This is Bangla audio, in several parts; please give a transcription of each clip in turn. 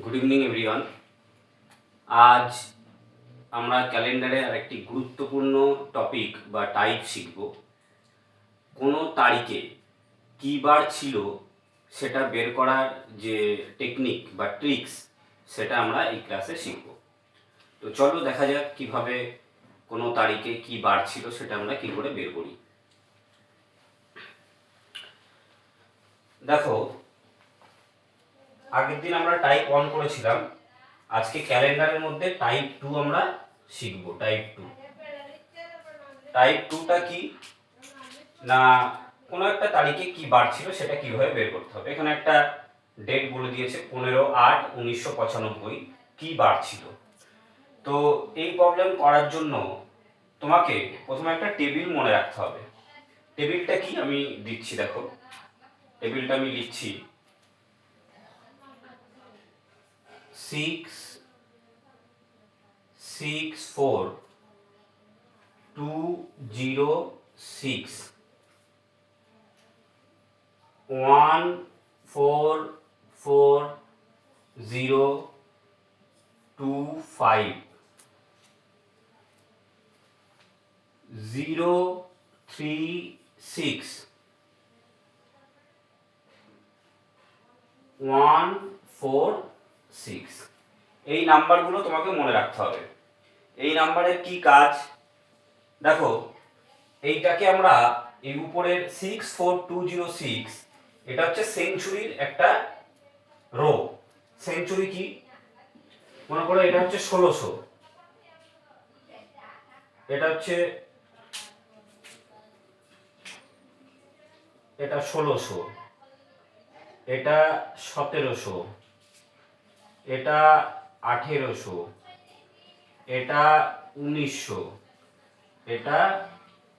Good evening everyone. আজ আমরা ক্যালেন্ডারের আরেকটি গুরুত্বপূর্ণ টপিক বা টাইপ শিখব। কোনো তারিখে কী বার ছিল সেটা বের করার যে টেকনিক বা ট্রিক্স সেটা আমরা এই ক্লাসে শিখব। তো চলো দেখা যাক কীভাবে কোনো তারিখে কী বার ছিল সেটা আমরা কী করে বের করি। দেখো, আগের দিন আমরা টাইপ 1 করেছিলাম, আজকে ক্যালেন্ডারের মধ্যে টাইপ 2 আমরা শিখব। টাইপ 2টা কি না, কোনো একটা তারিখে কি বার ছিল সেটা কিভাবে বের করতে হবে। এখানে একটা ডেট বলে দিয়েছে 15/8/1995 কি বার ছিল। তো এই প্রবলেম করার জন্য তোমাকে প্রথমে একটা টেবিল মনে রাখতে হবে। টেবিলটা কি আমি দিচ্ছি, দেখো টেবিলটা আমি লিখছি 66420614405 036 এই নাম্বারগুলো তোমাকে মনে রাখতে হবে। এই নাম্বারের কি কাজ দেখো, এইটাকে আমরা এই উপরের 64206 এটা হচ্ছে সেঞ্চুরির একটা রো। সেঞ্চুরি কি মনে করো, এটা হচ্ছে 1600, এটা হচ্ছে এটা 1600, এটা 1700, এটা 1800, এটা 1900, এটা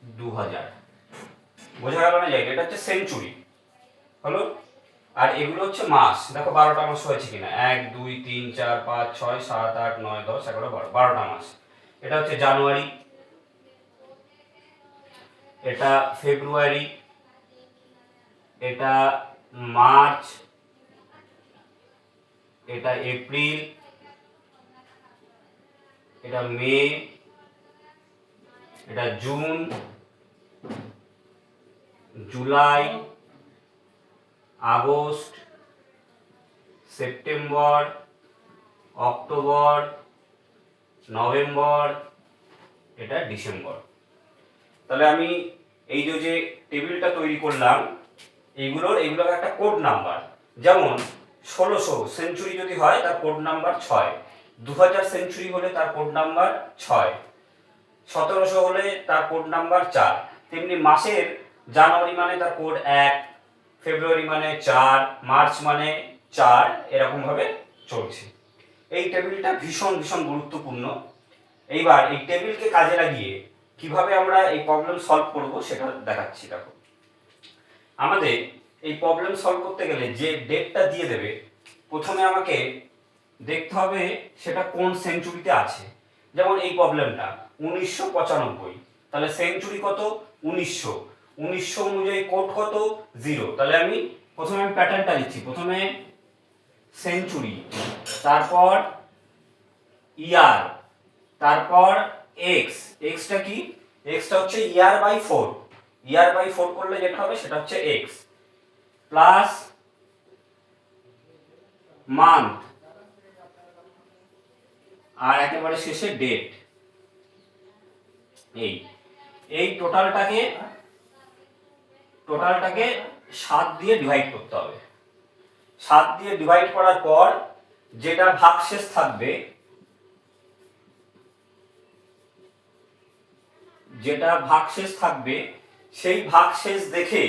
2000। বোঝা গেল না জায়গা? এটা হচ্ছে সেঞ্চুরি হলো। আর এগুলো হচ্ছে মাস। দেখো 12টা মাস হয়েছে কিনা, 1 2 3 4 5 6 7 8 9 10 11 12, 12টা মাস। এটা হচ্ছে জানুয়ারি, এটা ফেব্রুয়ারি, এটা মার্চ, এটা এপ্রিল, এটা মে, এটা June, July, August, September, October, November, এটা ডিসেম্বর। তাহলে আমি এই যে টেবিলটা তৈরি করলাম, এইগুলোর একটা কোড নাম্বার। যেমন 1600 সেঞ্চুরি যদি হয় তার কোড নাম্বার 6, 2000 সেঞ্চুরি হলে তার কোড নাম্বার 6, 1700 হলে তার কোড নাম্বার 4। তেমনি মাসের জানুয়ারি মানে তার কোড 1, ফেব্রুয়ারি মানে 4, মার্চ মানে 4, এরকম ভাবে চলছে। এই টেবিলটা ভীষণ ভীষণ গুরুত্বপূর্ণ। এইবার এই টেবিলকে কাজে লাগিয়ে কিভাবে আমরা এই প্রবলেম সলভ করব সেটা দেখাচ্ছি। দেখো, আমাদের এই প্রবলেম সলভ করতে গেলে যে ডেটটা দিয়ে দেবে, প্রথমে আমাকে দেখতে হবে সেটা কোন সেঞ্চুরিতে আছে। যেমন এই প্রবলেমটা 1995, তাহলে সেঞ্চুরি কত 1900, 1900 অনুযায়ী কোড কত 0। তাহলে আমি প্রথমে প্যাটার্নটা লিখছি, প্রথমে সেঞ্চুরি, তারপর ইয়ার, তারপর এক্স। এক্সটা কি? এক্সটা হচ্ছে ইয়ার বাই 4। ইয়ার বাই 4 করলে যেটা হবে সেটা হচ্ছে এক্স, প্লাস মান্থ, আর একেবারে শেষে ডেট। এই টোটালটাকে 7 দিয়ে ডিভাইড করতে হবে। 7 দিয়ে ডিভাইড করার পর যেটা ভাগশেষ থাকবে, সেই ভাগশেষ দেখে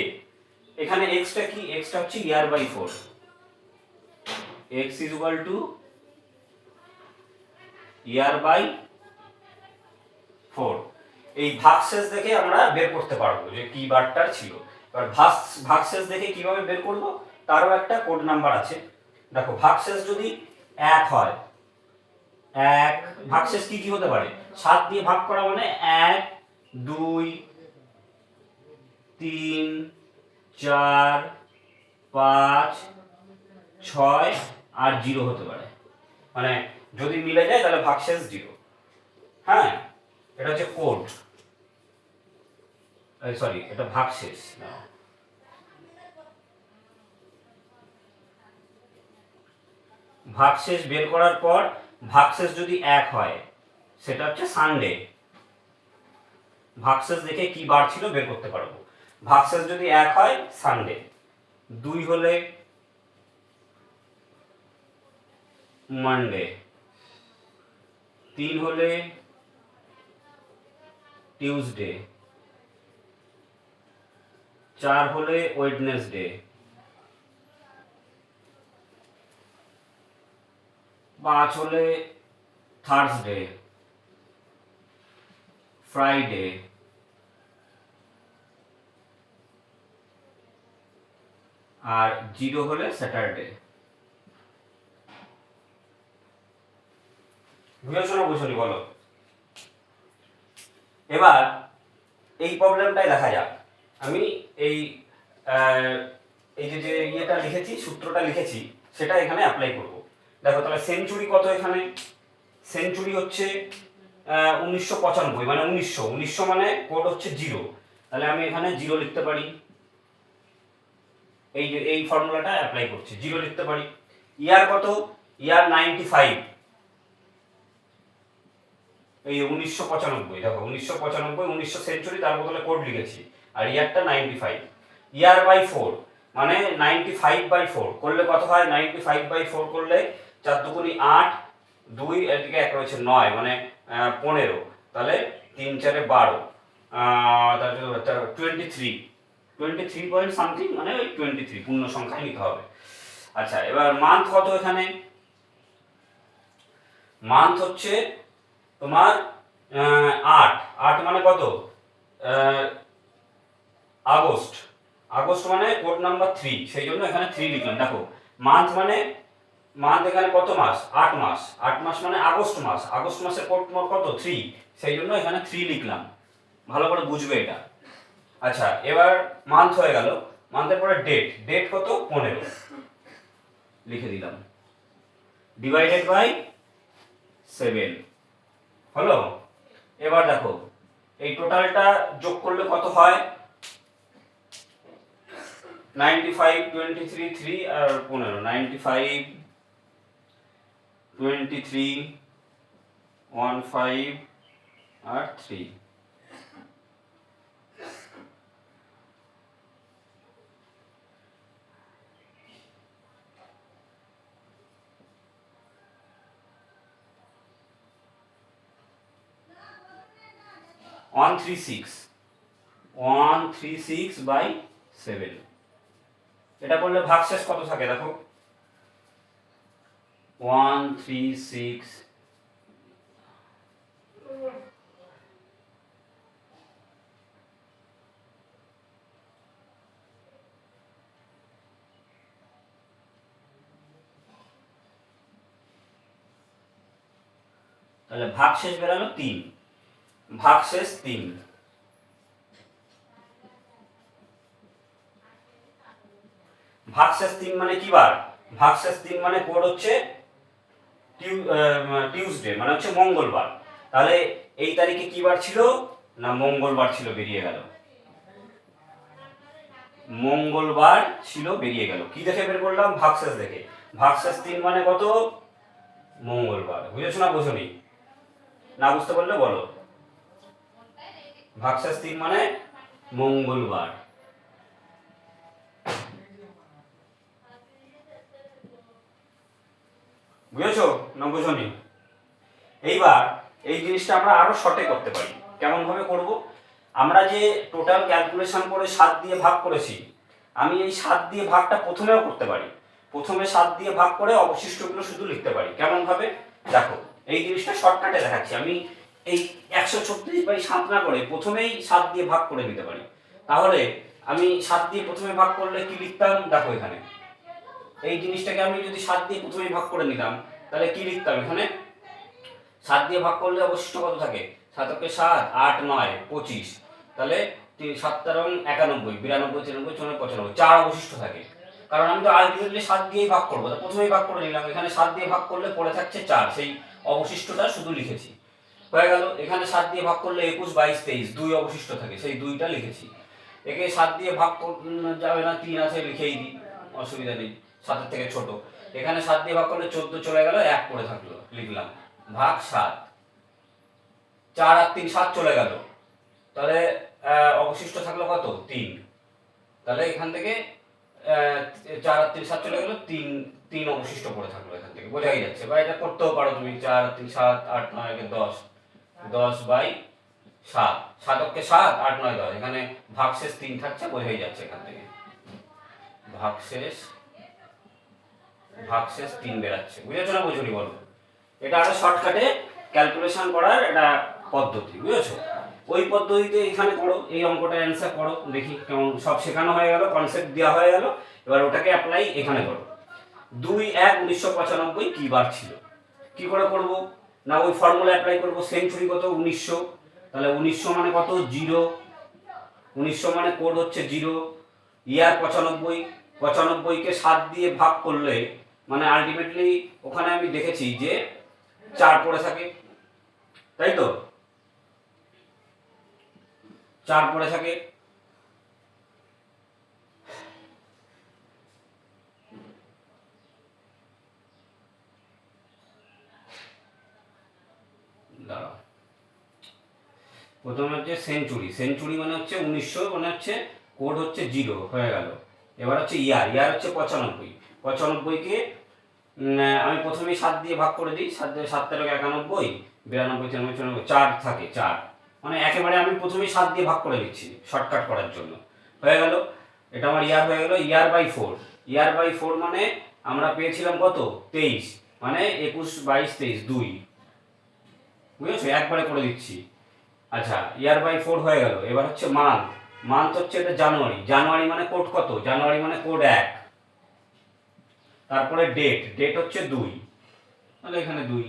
এখানে এক্সটা কি, এক্সটা হচ্ছে year by 4, x = year by 4। এই ভাগশেষ দেখে আমরা বের করতে পারবো যে কি বারটা ছিল। এবার ভাগশেষ দেখে কিভাবে বের করব তারও একটা কোড নাম্বার আছে। দেখো, ভাগশেষ যদি 1 হয়, 1 ভাগশেষ কি কি হতে পারে, 7 দিয়ে ভাগ করা মানে 1 2 3 4 5 6 আর 0 হতে পারে। মানে যদি মিলে যায় তাহলে ভাগশেষ 0। হ্যাঁ, এটা হচ্ছে কোড, সরি এটা ভাগশেষ। ভাগশেষ বের করার পর ভাগশেষ যদি 1 হয় সেটা হচ্ছে সানডে। ভাগশেষ দেখে কি বার ছিল বের করতে পারবো। ভাগশেষ যদি 1 হয় সানডে, 2 হলে মানডে, 3 হলে টিউসডে, 4 হলে ওয়েডনেসডে, 5 হলে থার্সডে, ফ্রাইডে, আর 0 হলে স্যাটারডে। বুঝেছো না বুঝনি বলো? এবার এই প্রবলেমটাই দেখা যাক। আমি এই যে ইয়েটা লিখেছি, সূত্রটা লিখেছি, সেটা এখানে অ্যাপ্লাই করব। দেখো তাহলে সেঞ্চুরি কত এখানে? সেঞ্চুরি হচ্ছে 1995, মানে 1900 মানে কোড হচ্ছে 0, তাহলে আমি এখানে 0 লিখতে পারি। এই যে এই ফর্মুলাটা অ্যাপ্লাই করছি, 0 লিখতে পারি। ইয়ার কত? ইয়ার 95, এই 1995, দেখো 1995, 1900 সেঞ্চুরি, তার বদলে কোড লিখেছি, আর ইয়ারটা 95। ইয়ার বাই 4 মানে 95/4 করলে কত হয়? 95/4 করলে 4 দুগুণি 8, 2 এদিকে 1 রয়েছে 9, মানে 15, তাহলে 3 4 12, তারপরে 23 পয়েন্ট সামথিং, মানে ওই 23 পূর্ণ সংখ্যায় নিতে হবে। আচ্ছা, এবার মান্থ কত এখানে? মান্থ হচ্ছে তোমার 8 মানে কত? আগস্ট। আগস্ট মানে কোড নাম্বার 3, সেই জন্য এখানে 3 লিখলাম। দেখো মান্থ মানে মান্থ এখানে কত মাস? 8 মাস। 8 মাস মানে আগস্ট মাস। আগস্ট মাসের কোড কত? 3, সেই জন্য এখানে 3 লিখলাম। ভালো করে বুঝবে এটা। আচ্ছা, এবার মান্থ হয়ে গেল। মান্থের পরে ডেট। ডেট কত? 15 লিখে দিলাম, ডিভাইডেড বাই 7 হলো। এবার দেখো এই টোটালটা যোগ করলে কত হয়? 95, 23, 3 আর 15, 95, 23, 15 আর 3। One three six by 7। এটা করলে ভাগশেষ কত থাকে দেখো? 136, তাহলে ভাগশেষ বেরালো 3, ভাগশেষ 3। ভাগশেষ 3 মানে কি বার? ভাগশেষ 3 মানে কোড হচ্ছে টিউসডে, মানে হচ্ছে মঙ্গলবার। তাহলে এই তারিখে কি বার ছিল? না মঙ্গলবার ছিল, বেরিয়ে গেল। মঙ্গলবার ছিল, বেরিয়ে গেল। কি দেখে বের করলাম? ভাগশেষ দেখে। ভাগশেষ 3 মানে কত? মঙ্গলবার। বুঝেছো না বুঝনি? না বুঝতে পারলে বলো। ভাগশেষ 3 মানে মঙ্গলবার। বুঝেছো না বুঝনি? এইবার এই জিনিসটা আমরা আরো শর্টে করতে পারি। কেমন ভাবে করব? আমরা যে টোটাল ক্যালকুলেশন করে 7 দিয়ে ভাগ করেছি, আমি এই 7 দিয়ে ভাগটা প্রথমেও করতে পারি। প্রথমে 7 দিয়ে ভাগ করে অবশিষ্টগুলো শুধু লিখতে পারি। কেমন ভাবে? দেখো এই জিনিসটা শর্টকাটে দেখাচ্ছি। আমি এই 136/7 না করে প্রথমেই 7 দিয়ে ভাগ করে নিতে পারি। তাহলে আমি 7 দিয়ে প্রথমে ভাগ করলে কি লিখতাম? দেখো এখানে এই জিনিসটাকে আমি যদি 7 দিয়ে প্রথমেই ভাগ করে নিতাম, তাহলে কি লিখতাম এখানে? 7 দিয়ে ভাগ করলে অবশিষ্ট কত থাকে? 7 কে 7, 8, 9, 25, তাহলে 7 × 91, 92, 93, 94, 4 অবশিষ্ট থাকে। কারণ আমি তো আলটিমেটলি 7 দিয়েই ভাগ করবো, তো প্রথমেই ভাগ করে নিলাম, এখানে 7 দিয়ে ভাগ করলে পড়ে থাকছে 4, সেই অবশিষ্টটা শুধু লিখেছি, হয়ে গেল। এখানে 7 দিয়ে ভাগ করলে 21, 22, 23 2 অবশিষ্ট থাকে, সেই 2টা লিখেছি। একে 7 দিয়ে ভাগ যাবে না, 3 আছে লিখেই দিই, অসুবিধা নেই, 7 থেকে ছোট। এখানে 7 দিয়ে ভাগ করলে 14 চলে গেল, 1 পড়ে থাকলো, লিখলাম ভাগ 7, 4 আর 3 7 চলে গেল, তাহলে অবশিষ্ট থাকলো কত 3। তাহলে এখান থেকে 4 আর 3 7 চলে গেল, 3 অবশিষ্ট পড়ে থাকলো, এখান থেকে বোঝাই যাচ্ছে। বা এটা করতেও পারো তুমি, 4 আর 3 7 8 9 10, 10/7, 7 অক্ষে 7 8 9 10, এখানে ভাগশেষ 3 থাকছে, বোঝাই যাচ্ছে এখান থেকে ভাগশেষ 3 বেরাচ্ছে। বুঝেছো না বুঝুনি বলো? এটা আরো শর্টকাটে ক্যালকুলেশন করার একটা পদ্ধতি, বুঝেছো? ওই পদ্ধতিতে এখানে করো, এই অঙ্কটা অ্যান্সার করো, দেখি কেমন। সব শেখানো হয়ে গেল, কনসেপ্ট দেওয়া হয়ে গেল, এবার ওটাকে অ্যাপ্লাই এখানে করো। 2/1/1995 কি বার ছিল? কি করে করব না, ওই ফর্মুলা অ্যাপ্লাই করব। সেঞ্চুরি কত 1900, তাহলে 1900 মানে কত 0, 1900 মানে কোড হচ্ছে 0, ইয়ার 95, 95কে 7 দিয়ে ভাগ করলে মানে আলটিমেটলি ওখানে আমি দেখেছি যে 4 পড়ে থাকে, তাই তো 4 পড়ে থাকে। প্রথমে হচ্ছে সেঞ্চুরি মানে হচ্ছে 1900, মানে হচ্ছে কোড হচ্ছে 0, হয়ে গেল। এবার হচ্ছে ইয়ার হচ্ছে 95, 95কে আমি প্রথমেই 7 দিয়ে ভাগ করে দিই, 7 দিয়ে 7 13 91, 92 93 94, 4 থাকে, 4 মানে একেবারে আমি প্রথমেই 7 দিয়ে ভাগ করে দিচ্ছি শর্টকাট করার জন্য, হয়ে গেল। এটা আমার ইয়ার হয়ে গেল। ইয়ার বাই 4 মানে আমরা পেয়েছিলাম কত 23, মানে 21 22 23 2, বুঝেছো? একবারে করে দিচ্ছি। আচ্ছা, ইয়ার/4 হয়ে গেল। এবার হচ্ছে মান্থ হচ্ছে এটা জানুয়ারি মানে কোড কত, জানুয়ারি মানে কোড 1, তারপরে ডেট হচ্ছে 2, তাহলে এখানে 2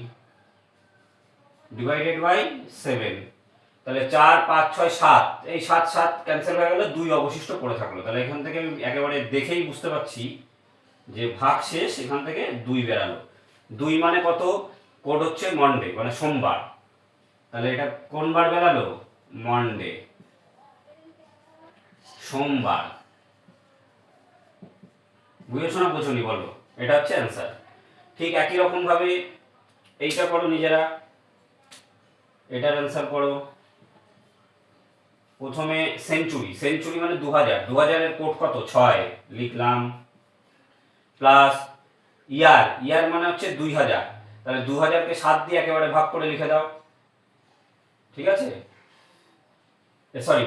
/7, তাহলে 4 5 6 7, এই 7 7 ক্যান্সেল হয়ে গেল, 2 অবশিষ্ট পড়ে থাকলো। তাহলে এখান থেকে আমি একেবারে দেখেই বুঝতে পারছি যে ভাগ শেষ, এখান থেকে 2 বেরালো। 2 মানে কত, কোড হচ্ছে মন্ডে মানে সোমবার, তাহলে এটা কোন বার বেরালো, মন্ডে, সোমবার। বুঝেছো না বুঝুনি বলো? এটা হচ্ছে অ্যান্সার। ঠিক একই রকম ভাবে এইটা করো নিজেরা, এটার অ্যান্সার করো। প্রথমে সেঞ্চুরি মানে 2000 এর কোড কত 6, লিখলাম, প্লাস ইয়ার মানে হচ্ছে 2000, তাহলে 2000কে 7 দিয়ে একেবারে ভাগ করে লিখে দাও, ঠিক আছে? সরি,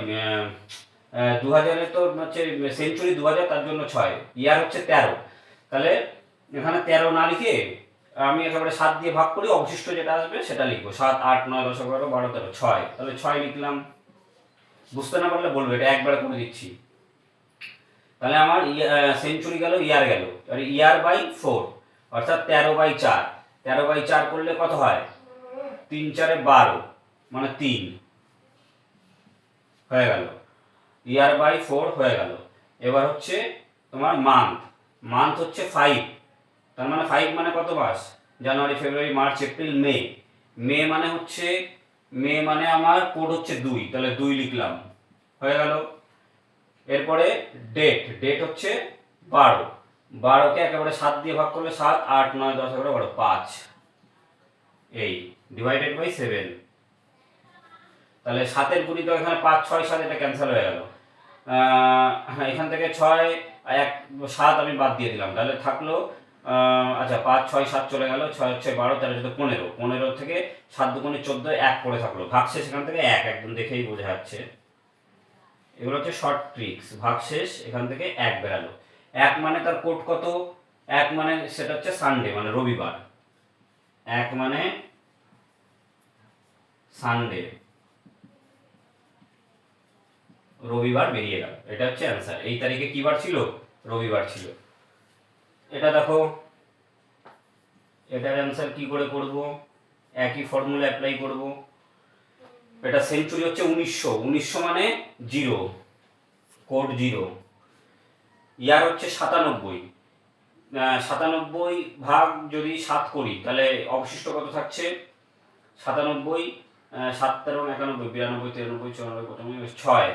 2000-এর তো হচ্ছে সেঞ্চুরি 2000, তার জন্য 6, ইয়ার হচ্ছে 13, তাহলে এখানে 13 না লিখে আমি একেবারে 7 দিয়ে ভাগ করি, অবশিষ্ট যেটা আসবে সেটা লিখবো, 7 8 9 10 11 12 13 6, তাহলে 6 লিখলাম। বুঝতে না পারলে বলবো, এটা একবারে করে দিচ্ছি। তাহলে আমার সেঞ্চুরি গেল, ইয়ার গেল, আর ইয়ার/4 অর্থাৎ 13/4, 13/4 করলে কত হয়, 3 4 12, মানে 3, হয়ে গেল। ইয়ার/4 হয়ে গেল। এবার হচ্ছে তোমার মান্থ হচ্ছে 5, তার মানে 5 মানে কত মাস, জানুয়ারি ফেব্রুয়ারি মার্চ এপ্রিল মে মানে হচ্ছে, মে মানে আমার কোড হচ্ছে 2, তাহলে 2 লিখলাম, হয়ে গেল। এরপরে ডেট হচ্ছে 12কে একেবারে 7 দিয়ে ভাগ করলে 7 8 9 10 11 12 5, এই /7, তাহলে 7-এর গুণিত এখানে 5 6 7, এটা ক্যান্সেল হয়ে গেল। হ্যাঁ, এখান থেকে 6 1 7 আমি বাদ দিয়ে দিলাম, তাহলে থাকলো আচ্ছা 5 6 7 চলে গেল, 6 হচ্ছে 12 13 14, 15 থেকে 7 2 14, 1 পড়ে থাকলো, ভাগশেষ এখান থেকে 1, একদম দেখেই বোঝা যাচ্ছে। এগুলো হচ্ছে শর্ট ট্রিক্স। ভাগশেষ এখান থেকে 1 বেরালো। 1 মানে তার কোড কত, 1 মানে সেটা হচ্ছে সানডে মানে রবিবার, 1 মানে সানডে, রবিবার বেরিয়ে গেল। এটা হচ্ছে অ্যান্সার। এই তারিখে কি বার ছিল, রবিবার ছিল। এটা দেখো, এটার অ্যান্সার কি করে করব, একই ফর্মুলা অ্যাপ্লাই করব। এটা সেঞ্চুরি হচ্ছে 1900 মানে 0, কোড 0, ইয়ার হচ্ছে 97। 97 ভাগ যদি 7 করি তাহলে অবশিষ্ট কত থাকছে? 97, 7 13 91 92 93 94 95 6।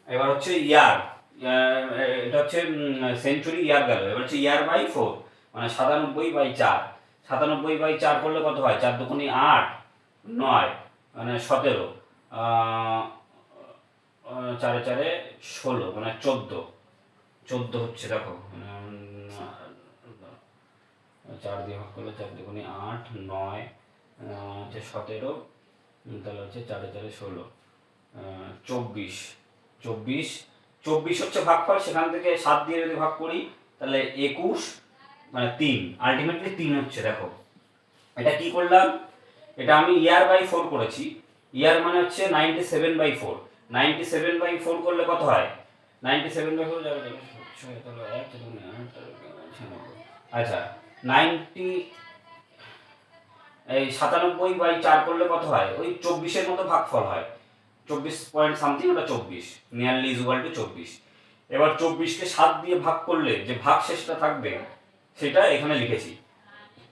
এবার হচ্ছে ইয়ার, এটা হচ্ছে সেঞ্চুরি, ইয়ার গেল। এবার হচ্ছে ইয়ার বাই 4, মানে 97/4। 97/4 করলে কত হয়? 4 দুগুণে 8, 9 মানে 17, 4 4 16 মানে 14 হচ্ছে। দেখো 4 দিয়ে ভাগ করলে 4 দুগুণে 8, 9 হচ্ছে 17, তাহলে হচ্ছে 4 4 16, 24। 24 হচ্ছে ভাগফল, সেখান থেকে 7 দিয়ে যদি ভাগ করি তাহলে 21 মানে 3, আলটিমেটলি 3 হচ্ছে। দেখো এটা কি করলাম? এটা আমি ইয়ার বাই 4 করেছি। ইয়ার মানে হচ্ছে 97/4। 97/4 করলে কত হয়? 97/4 যাবে, আচ্ছা 90, এই 97/4 করলে কত হয়? ওই 24-এর মতো ভাগফল হয়, 24 পয়েন্ট সামথিং, ওটা 24, নিয়ারলি ইকুয়াল টু 24। এবার 24কে 7 দিয়ে ভাগ করলে যে ভাগ শেষটা থাকবে সেটা এখানে লিখেছি।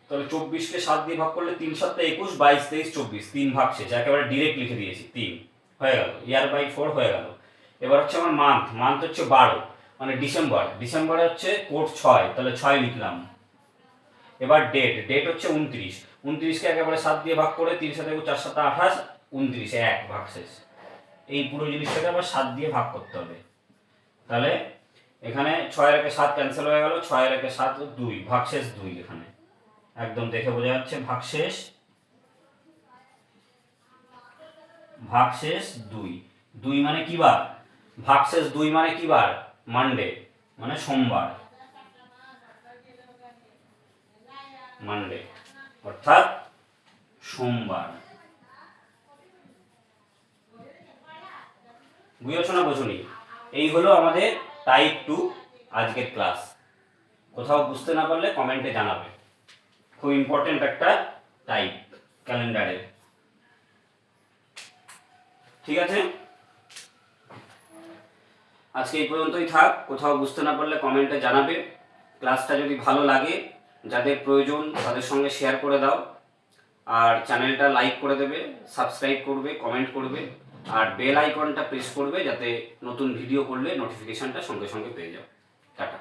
তাহলে 24কে 7 দিয়ে ভাগ করলে 3 7 21, 22 23 24, 3 ভাগ শেষ, একেবারে ডিরেক্ট লিখে দিয়েছি 3 হয়ে গেল। ইয়ার বাই 4 হয়ে গেল। এবার হচ্ছে আমার মান্থ হচ্ছে 12, মানে ডিসেম্বরে হচ্ছে কোড 6, তাহলে 6 লিখলাম। এবার ডেট হচ্ছে 29, 29কে একেবারে 7 দিয়ে ভাগ করে 3 7 4 7 28, 29 1 ভাগ শেষ। এই পুরো জিনিসটাকে আবার 7 দিয়ে ভাগ করতে হবে। তাহলে এখানে 6 এর একে 7 ক্যান্সেল হয়ে গেল, 6 এর একে 7 2, ভাগশেষ 2। এখানে একদম দেখে বোঝা যাচ্ছে ভাগশেষ 2। 2 মানে কি বার? ভাগশেষ 2 মানে কি বার? মানডে, মানে সোমবার, মানডে অর্থাৎ সোমবার। বুঝেছো না বোঝনি? এই হলো আমাদের টাইপ 2 আজকের ক্লাস। কোথাও বুঝতে না পারলে কমেন্টে জানাবে। খুব ইম্পর্টেন্ট একটা টাইপ ক্যালেন্ডারে। ঠিক আছে, আজকে এই পর্যন্তই থাক। কোথাও বুঝতে না পারলে কমেন্টে জানাবে। ক্লাসটা যদি ভালো লাগে, যাদের প্রয়োজন তাদের সঙ্গে শেয়ার করে দাও, আর চ্যানেলটা লাইক করে দেবে, সাবস্ক্রাইব করবে, কমেন্ট করবে, আর বেল আইকনটা প্রেস করবে যাতে নতুন ভিডিও করলে নোটিফিকেশনটা সঙ্গে সঙ্গে পেয়ে যাও। টাটা।